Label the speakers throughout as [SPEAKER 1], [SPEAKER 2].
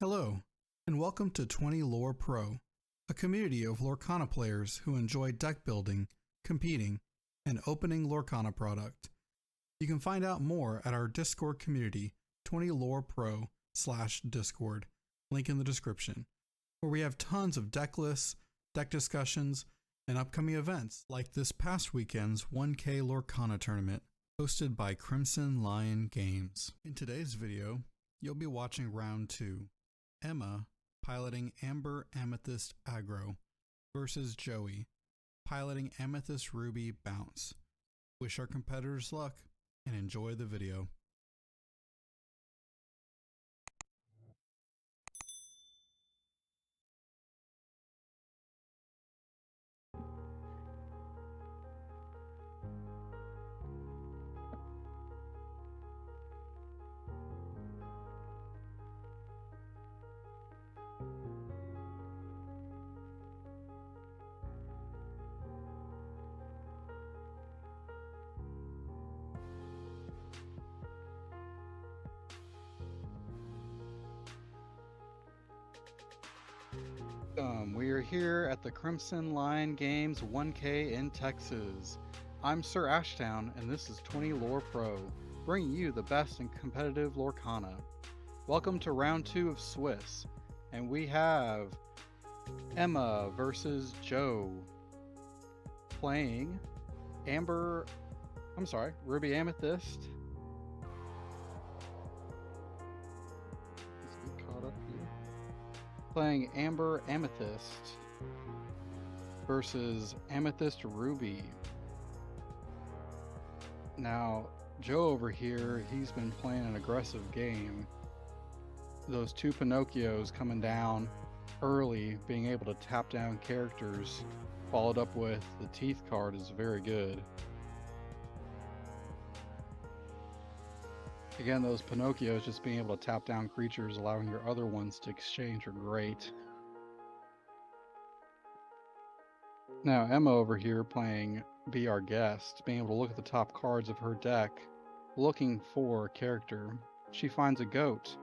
[SPEAKER 1] Hello, and welcome to 20 Lore Pro, a community of Lorcana players who enjoy deck building, competing, and opening Lorcana product. You can find out more at our Discord community, 20LorePro/Discord, link in the description, where we have tons of deck lists, deck discussions, and upcoming events like this past weekend's 1K Lorcana tournament, hosted by Crimson Lion Games. In today's video, you'll be watching round 2. Emma piloting Amber Amethyst Aggro versus Joey piloting Amethyst Ruby Bounce. Wish our competitors luck and enjoy the video. We are here at the Crimson Lion Games 1K in Texas. I'm SirAshtown, and this is 20 Lore Pro, bringing you the best in competitive Lorcana. Welcome to round 2 of Swiss, and we have Emma versus Joe playing Ruby Amethyst. Let's get caught up here. Playing Amber Amethyst versus Amethyst Ruby. Now, Joe over here, he's been playing an aggressive game. Those two Pinocchios coming down early, being able to tap down characters, followed up with the Teeth card is very good. Again, those Pinocchios just being able to tap down creatures, allowing your other ones to exchange are great. Now, Emma over here playing Be Our Guest, being able to look at the top cards of her deck, looking for a character. She finds a goat.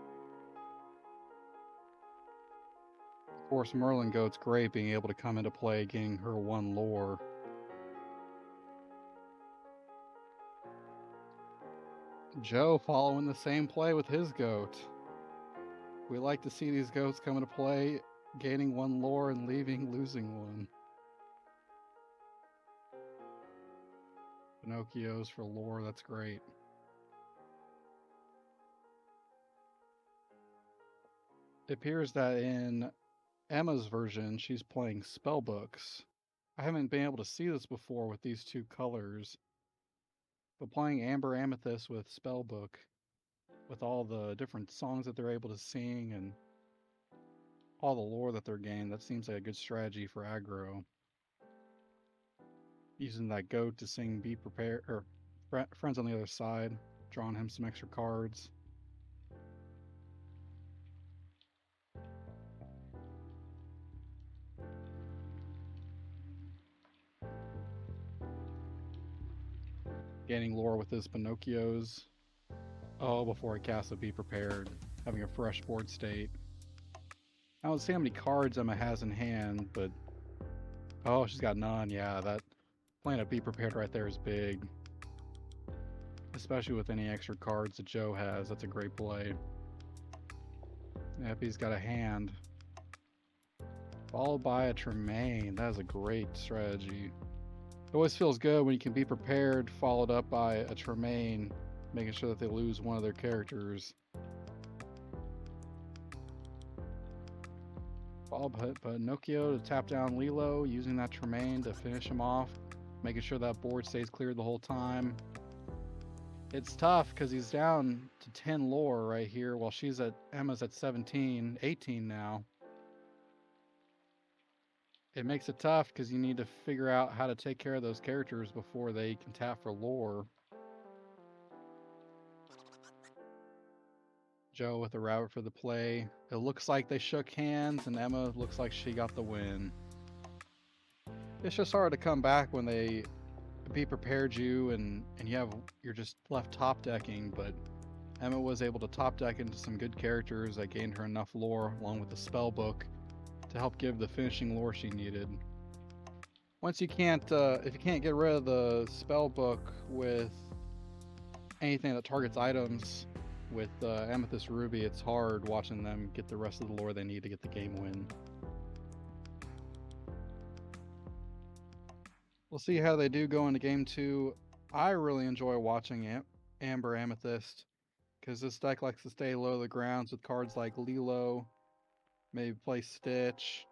[SPEAKER 1] Of course, Merlin Goat's great, being able to come into play, getting her 1 lore. Joe following the same play with his goat. We like to see these goats come into play, gaining 1 lore and losing 1. Pinocchios for lore, that's great. It appears that in Emma's version, she's playing spellbooks. I haven't been able to see this before with these 2 colors. But playing Amber Amethyst with spellbook, with all the different songs that they're able to sing and all the lore that they're gaining, that seems like a good strategy for aggro. Using that goat to sing Be Prepared, or Friends on the Other Side, drawing him some extra cards. Gaining lore with his Pinocchios. Oh, before I cast a Be Prepared, having a fresh board state. I don't see how many cards Emma has in hand, but oh, she's got none. Yeah, that playing a Be Prepared right there is big. Especially with any extra cards that Joe has, that's a great play. Yep, he's got a hand. Followed by a Tremaine. That is a great strategy. It always feels good when you can be prepared, followed up by a Tremaine, making sure that they lose one of their characters. Followed by Pinocchio to tap down Lilo, using that Tremaine to finish him off, making sure that board stays clear the whole time. It's tough because he's down to 10 lore right here, while Emma's at 17, 18 now. It makes it tough because you need to figure out how to take care of those characters before they can tap for lore. Joe with a rabbit for the play. It looks like they shook hands, and Emma looks like she got the win. It's just hard to come back when they Be Prepared you and you're just left top decking, but
[SPEAKER 2] Emma was able to top deck into some good characters that gained her enough lore along with the spell book to help give the finishing lore she needed. Once you can't, if you can't get rid of the spell book with anything that targets items with Amethyst Ruby, it's hard watching them get the rest of the lore they need to get the game win. We'll see how they do go into game 2. I really enjoy watching Amber Amethyst because this deck likes to stay low to the grounds with cards like Lilo, maybe play Stitch.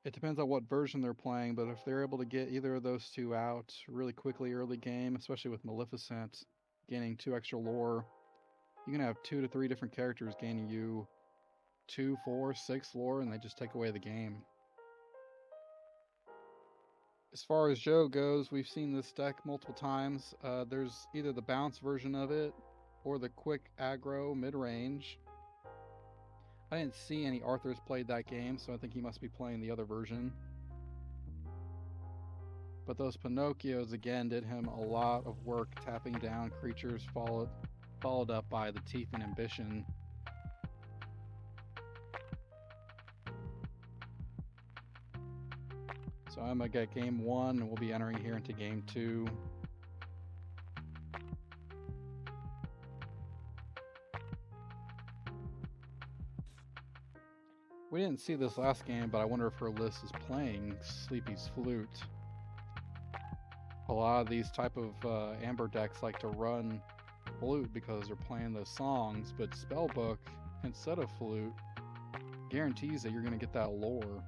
[SPEAKER 2] It depends on what version they're playing, but if they're able to get either of those two out really quickly early game, especially with Maleficent gaining 2 extra lore, you can have 2 to 3 different characters gaining you 2, 4, 6 lore, and they just take away the game. As far as Joe goes, we've seen this deck multiple times. There's either the bounce version of it or the quick aggro mid-range. I didn't see any Arthurs played that game, so I think he must be playing the other version. But those Pinocchios, again, did him a lot of work tapping down creatures, followed up by the Teeth and Ambition. So I'm going to get game 1, and we'll be entering here into game 2. We didn't see this last game, but I wonder if her list is playing Sleepy's Flute. A lot of these type of Amber decks like to run Flute because they're playing those songs, but Spellbook, instead of Flute, guarantees that you're going to get that lore.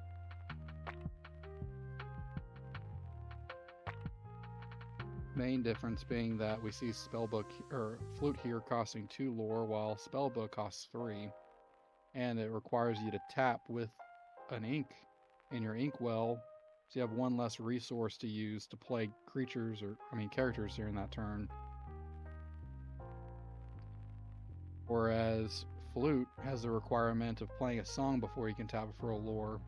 [SPEAKER 2] Main difference being that we see Spellbook or Flute here costing 2 lore, while Spellbook costs 3, and it requires you to tap with an ink in your inkwell, so you have 1 less resource to use to play characters during that turn. Whereas Flute has the requirement of playing a song before you can tap it for a lore.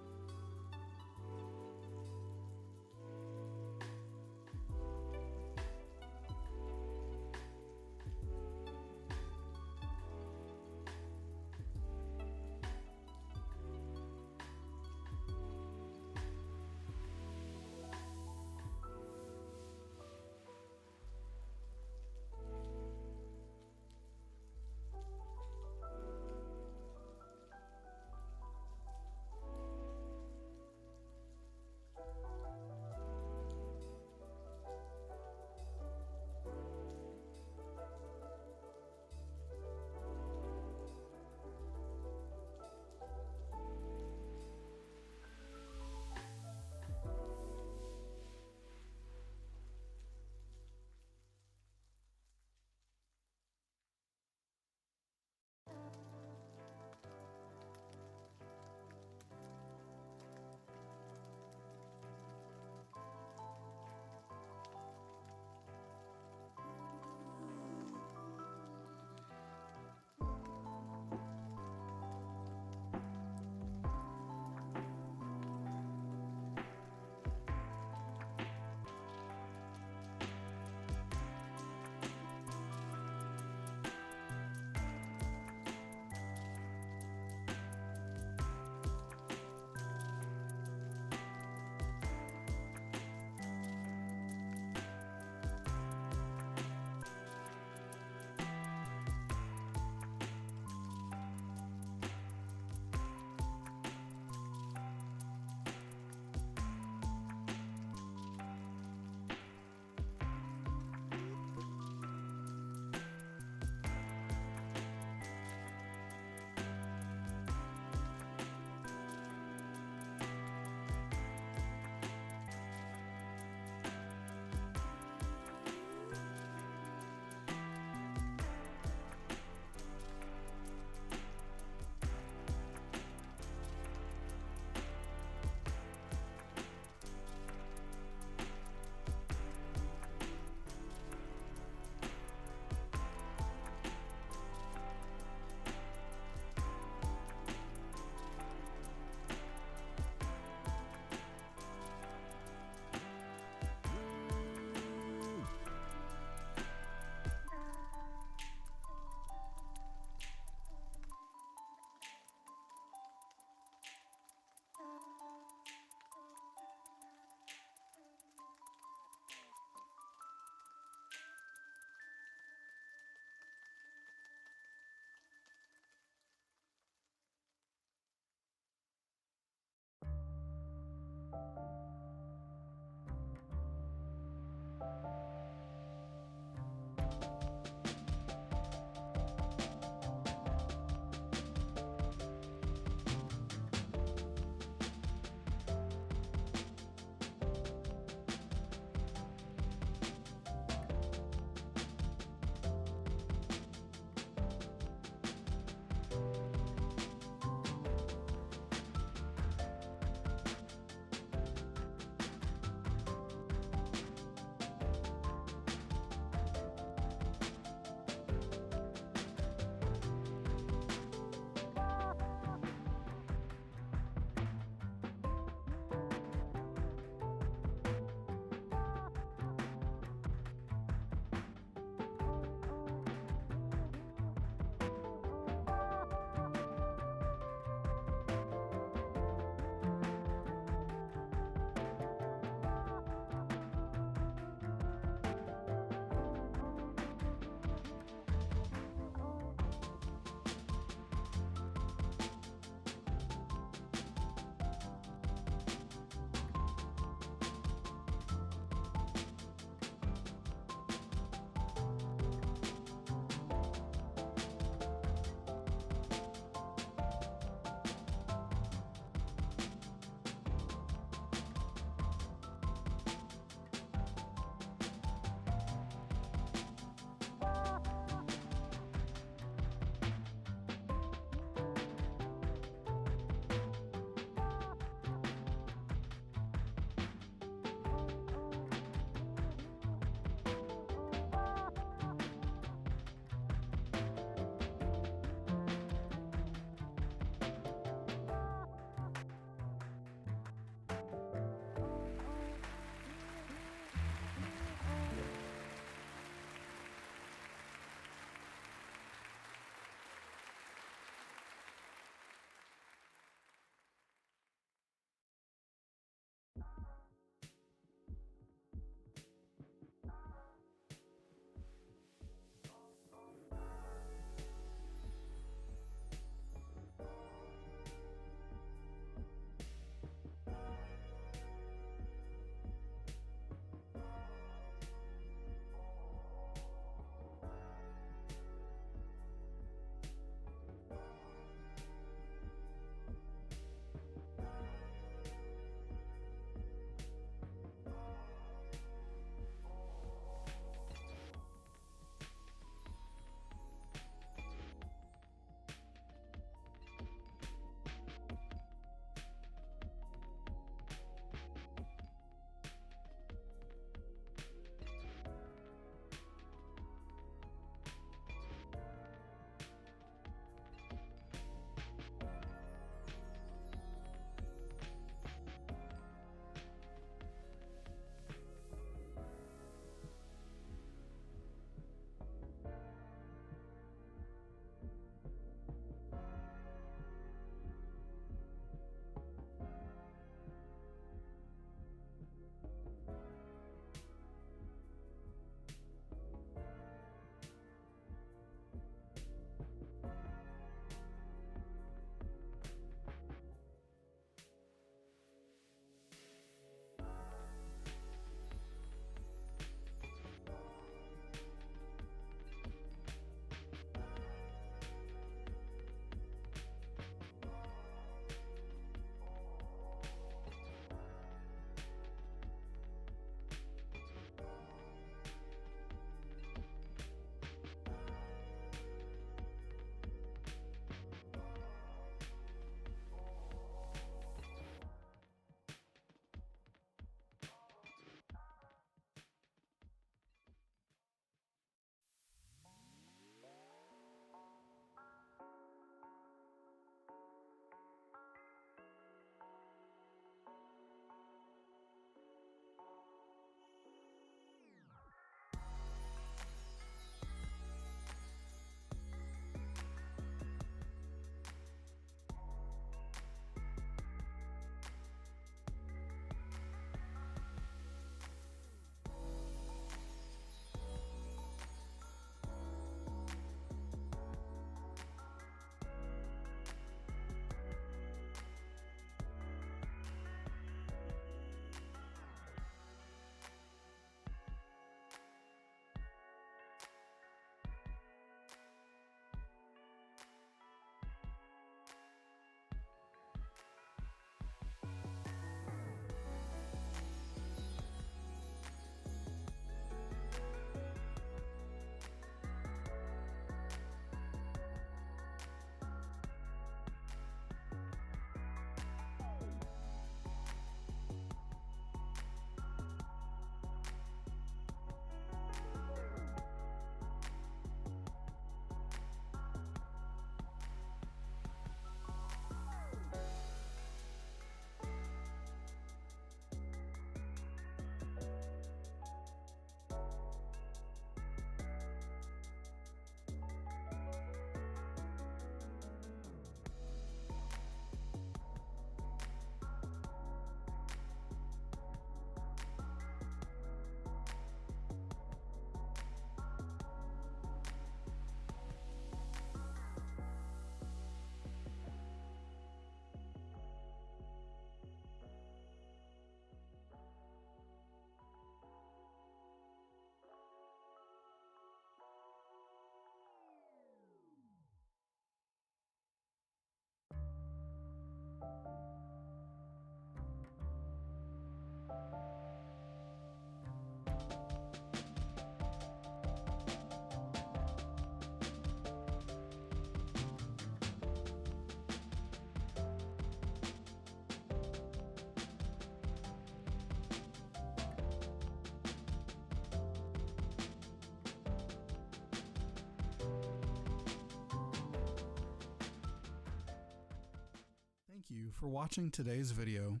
[SPEAKER 1] for watching today's video.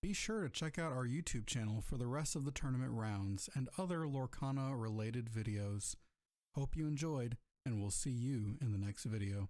[SPEAKER 1] Be sure to check out our YouTube channel for the rest of the tournament rounds and other Lorcana related videos. Hope you enjoyed, and we'll see you in the next video.